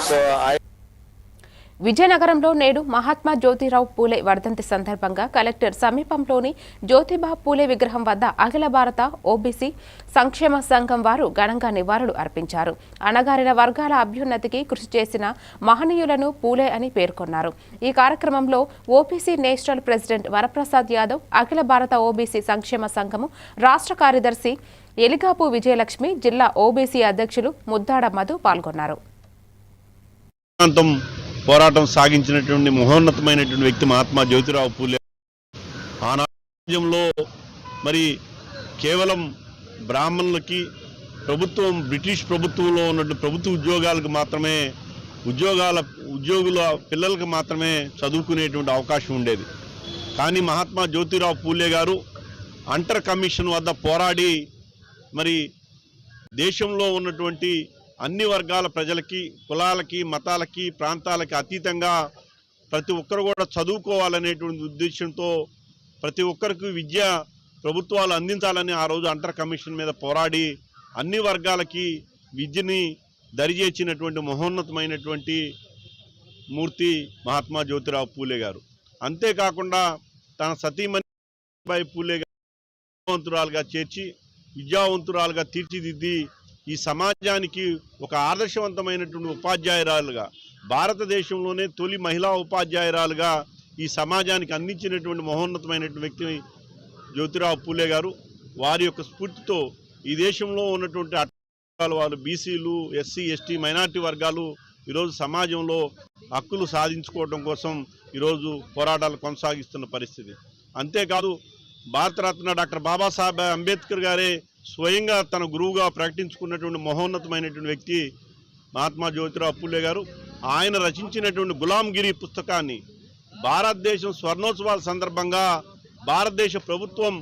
So విజయనగరంలో నేడు మహాత్మా జ్యోతిరావు పూలే వర్ధంతి సందర్భంగా కలెక్టర్ సమీపంలోని జ్యోతిబా పూలే విగ్రహం వద్ద అఖిల భారత ఓబీసీ సంక్షేమ సంఘం వారు ఘనంగా నివాళులు అర్పించారు. అణగారిన వర్గాల అభ్యున్నతికి కృషి చేసిన మహనీయులను పూలే అని పేర్కొన్నారు. ఈ కార్యక్రమంలో OBC national president Varaprasad Yadav, అఖిల భారత ఓబీసీ సంక్షేమ సంఘము రాష్ట్ర కార్యదర్శి ఎలిగాపు విజయలక్ష్మి, జిల్లా ఓబీసీ అధ్యక్షులు ముద్దాడ మధు పాల్గొన్నారు. పోరాటం సాగించినటువంటి మహోన్నతమైనటువంటి వ్యక్తి మహాత్మా జ్యోతిరావు పూలే. ఆనాడు మరి కేవలం బ్రాహ్మణులకి బ్రిటిష్ ప్రభుత్వంలో ఉన్నటువంటి ప్రభుత్వ ఉద్యోగాలకు మాత్రమే ఉద్యోగుల పిల్లలకు మాత్రమే చదువుకునేటువంటి అవకాశం ఉండేది. కానీ మహాత్మా జ్యోతిరావు పూలే గారు అంటర్ కమిషన్ వద్ద పోరాడి మరి దేశంలో ఉన్నటువంటి అన్ని వర్గాల ప్రజలకి, కులాలకి, మతాలకి, ప్రాంతాలకి అతీతంగా ప్రతి ఒక్కరు కూడా చదువుకోవాలనేటువంటి ఉద్దేశంతో ప్రతి ఒక్కరికి విద్య ప్రభుత్వాలు అందించాలని ఆ రోజు అంటర్ కమిషన్ మీద పోరాడి అన్ని వర్గాలకి విద్యని దరిచేసినటువంటి మహోన్నతమైనటువంటి మూర్తి మహాత్మా జ్యోతిరావు పూలే గారు. అంతేకాకుండా తన సతీమణి పూలే గారు విద్యావంతురాలుగా చేర్చి విద్యావంతురాలుగా తీర్చిదిద్ది ఈ సమాజానికి ఒక ఆదర్శవంతమైనటువంటి ఉపాధ్యాయురాలుగా, భారతదేశంలోనే తొలి మహిళా ఉపాధ్యాయురాలుగా ఈ సమాజానికి అందించినటువంటి మహోన్నతమైనటువంటి వ్యక్తి జ్యోతిరావు పూలే గారు. వారి యొక్క స్ఫూర్తితో ఈ దేశంలో ఉన్నటువంటి వాళ్ళు బీసీలు, ఎస్సీ, ఎస్టీ, మైనార్టీ వర్గాలు ఈరోజు సమాజంలో హక్కులు సాధించుకోవడం కోసం ఈరోజు పోరాటాలు కొనసాగిస్తున్న పరిస్థితి. అంతేకాదు భారతరత్న డాక్టర్ బాబాసాహెబ్ అంబేద్కర్ గారే స్వయంగా తన గురువుగా ప్రకటించుకున్నటువంటి మహోన్నతమైనటువంటి వ్యక్తి మహాత్మా జ్యోతిరావు పూలే గారు. ఆయన రచించినటువంటి గులాంగిరి పుస్తకాన్ని భారతదేశం స్వర్ణోత్సవాల సందర్భంగా భారతదేశ ప్రభుత్వం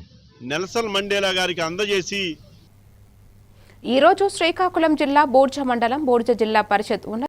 నెల్సన్ మండేలా గారికి అందజేసి ఈరోజు శ్రీకాకుళం జిల్లా బోర్జ మండలం బోర్జ జిల్లా పరిషత్